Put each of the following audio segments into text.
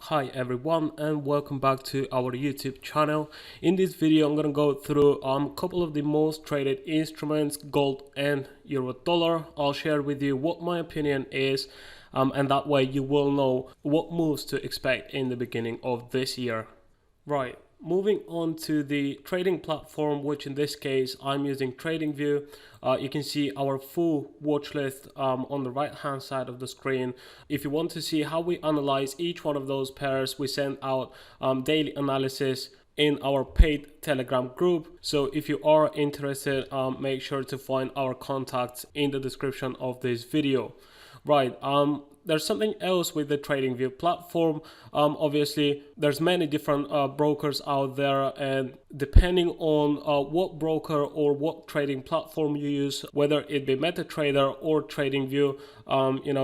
Hi everyone and welcome back to our YouTube channel. In this video I'm going to go through a couple of the most traded instruments, gold and euro dollar. I'll share with you what my opinion is and that way you will know what moves to expect in the beginning of this year. Right, moving on to the trading platform, which in this case I'm using TradingView. You can see our full watch list on the right hand side of the screen. If you want to see how we analyze each one of those pairs, we send out daily analysis in our paid Telegram group. So if you are interested, make sure to find our contacts in the description of this video. Right, there's something else with the TradingView platform. Obviously, there's many different brokers out there, and depending on what broker or what trading platform you use, whether it be MetaTrader or TradingView,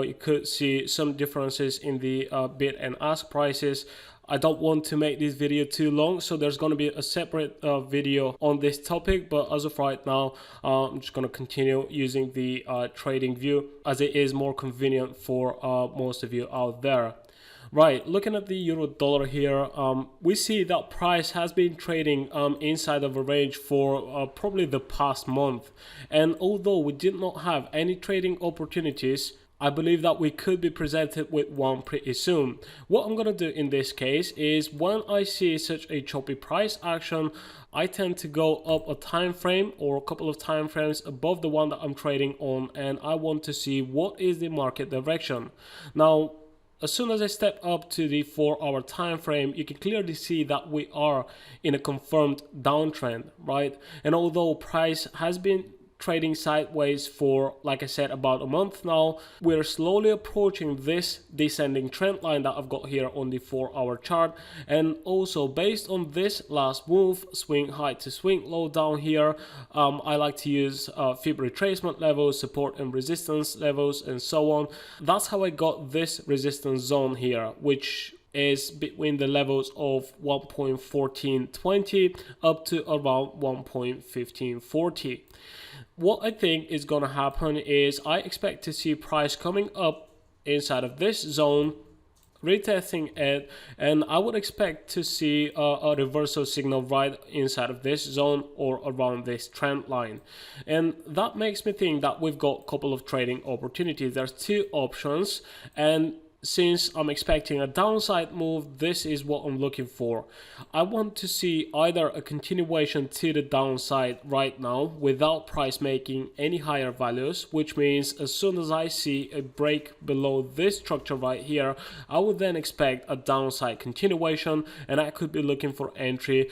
you could see some differences in the bid and ask prices. I don't want to make this video too long, so there's going to be a separate video on this topic, but as of right now I'm just going to continue using the TradingView as it is more convenient for most of you out there. Right, looking at the euro dollar here, we see that price has been trading inside of a range for probably the past month, and although we did not have any trading opportunities, I believe that we could be presented with one pretty soon. What I'm going to do in this case is when I see such a choppy price action, I tend to go up a time frame or a couple of time frames above the one that I'm trading on, and I want to see what is the market direction. Now, as soon as I step up to the 4-hour time frame, you can clearly see that we are in a confirmed downtrend, right? And although price has been trading sideways for, like I said, about a month now, we're slowly approaching this descending trend line that I've got here on the 4-hour chart. And also based on this last move, swing high to swing low down here, I like to use fib retracement levels, support and resistance levels, and so on. That's how I got this resistance zone here, which is between the levels of 1.1420 up to around 1.1540. What I think is going to happen is I expect to see price coming up inside of this zone, retesting it, and I would expect to see a reversal signal right inside of this zone or around this trend line. And that makes me think that we've got a couple of trading opportunities. There's two options, and since I'm expecting a downside move, this is what I'm looking for. I want to see either a continuation to the downside right now without price making any higher values, which means as soon as I see a break below this structure right here, I would then expect a downside continuation, and I could be looking for entry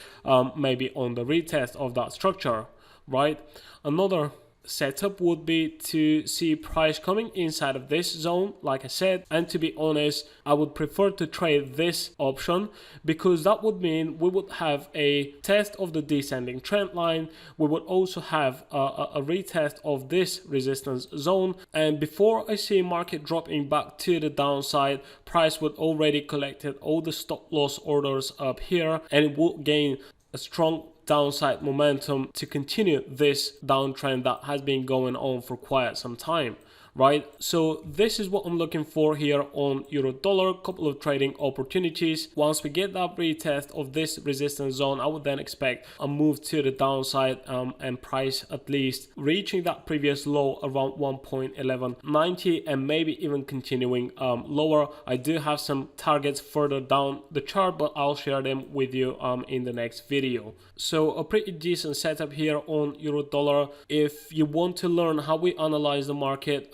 maybe on the retest of that structure, right? Another setup would be to see price coming inside of this zone, like I said, and to be honest, I would prefer to trade this option because that would mean we would have a test of the descending trend line. We would also have a retest of this resistance zone, and before I see market dropping back to the downside, price would already collected all the stop loss orders up here, and it will gain a strong downside momentum to continue this downtrend that has been going on for quite some time, right? So this is what I'm looking for here on euro dollar. Couple of trading opportunities. Once we get that retest of this resistance zone, I would then expect a move to the downside and price at least reaching that previous low around 1.1190 and maybe even continuing lower. I do have some targets further down the chart, but I'll share them with you in the next video. So a pretty decent setup here on euro dollar. If you want to learn how we analyze the market,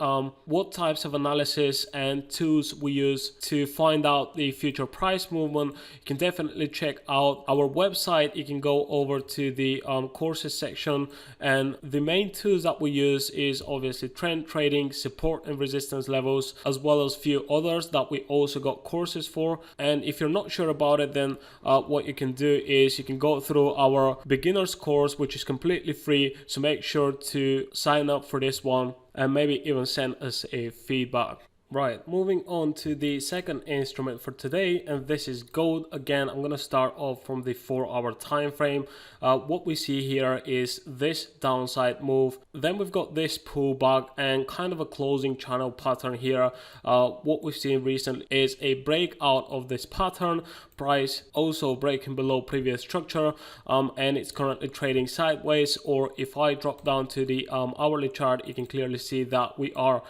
what types of analysis and tools we use to find out the future price movement, you can definitely check out our website. You can go over to the courses section, and the main tools that we use is obviously trend trading, support and resistance levels, as well as few others that we also got courses for. And if you're not sure about it, then what you can do is you can go through our beginners course, which is completely free, so make sure to sign up for this one and maybe even send us a feedback. Right, moving on to the second instrument for today, and this is gold. Again, I'm going to start off from the 4-hour time frame. What we see here is this downside move. Then we've got this pullback and kind of a closing channel pattern here. What we've seen recently is a breakout of this pattern. Price also breaking below previous structure, and it's currently trading sideways. Or if I drop down to the hourly chart, you can clearly see that we are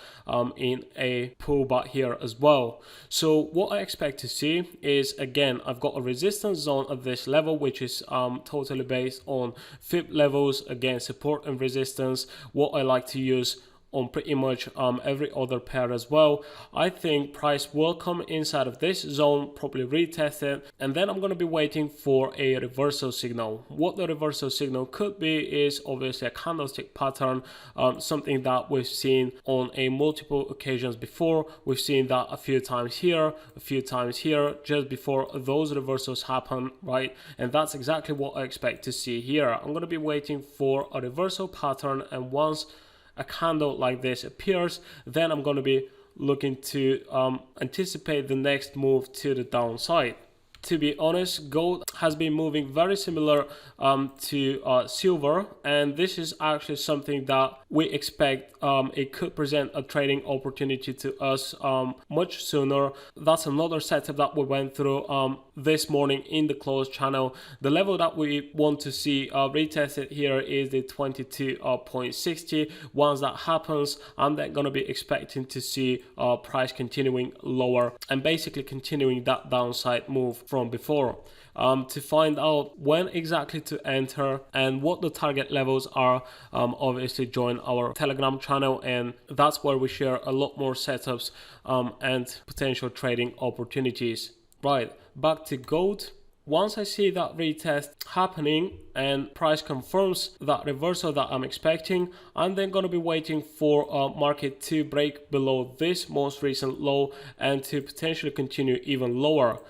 in a pullback here as well. So what I expect to see is, again, I've got a resistance zone at this level, which is totally based on fib levels, again, support and resistance. What I like to use on pretty much every other pair as well. I think price will come inside of this zone, probably retest it, and then I'm going to be waiting for a reversal signal. What the reversal signal could be is obviously a candlestick pattern, something that we've seen on a multiple occasions before. We've seen that a few times here, a few times here, just before those reversals happen, right? And that's exactly what I expect to see here. I'm going to be waiting for a reversal pattern, and once a candle like this appears, then I'm going to be looking to anticipate the next move to the downside. To be honest, gold has been moving very similar to silver, and this is actually something that we expect it could present a trading opportunity to us much sooner. That's another setup that we went through this morning in the closed channel. The level that we want to see retested here is the 22.60. Once that happens, I'm then going to be expecting to see price continuing lower and basically continuing that downside move from before. To find out when exactly to enter and what the target levels are, obviously join our Telegram channel, and that's where we share a lot more setups and potential trading opportunities. Right, back to gold. Once I see that retest happening and price confirms that reversal that I'm expecting, I'm then going to be waiting for market to break below this most recent low and to potentially continue even lower.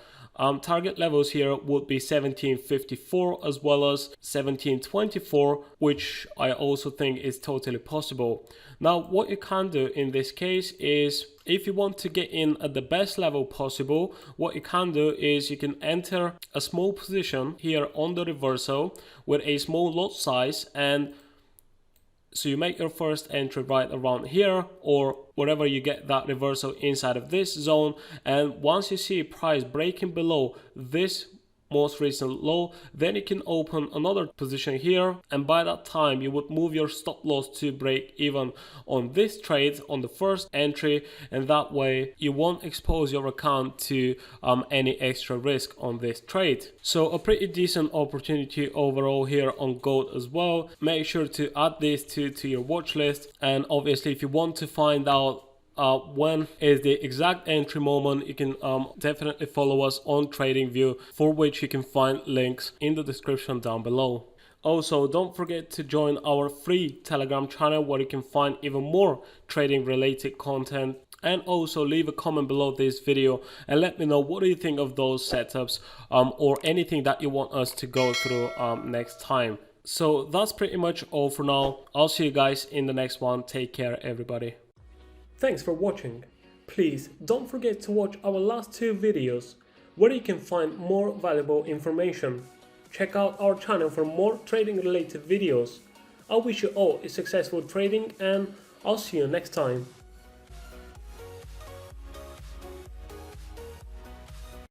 Target levels here would be 1754 as well as 1724, which I also think is totally possible. Now, what you can do in this case is, if you want to get in at the best level possible, what you can do is you can enter a small position here on the reversal with a small lot size, and so you make your first entry right around here or wherever you get that reversal inside of this zone. And once you see price breaking below this most recent low, then you can open another position here, and by that time you would move your stop loss to break even on this trade on the first entry, and that way you won't expose your account to any extra risk on this trade. So a pretty decent opportunity overall here on gold as well. Make sure to add this to your watch list, and obviously if you want to find out when is the exact entry moment, you can definitely follow us on TradingView, for which you can find links in the description down below. Also, don't forget to join our free Telegram channel where you can find even more trading related content, and also leave a comment below this video and let me know what do you think of those setups or anything that you want us to go through next time. So that's pretty much all for now. I'll see you guys in the next one. Take care, everybody. Thanks for watching. Please don't forget to watch our last 2 videos where you can find more valuable information. Check out our channel for more trading related videos. I wish you all a successful trading, and I'll see you next time.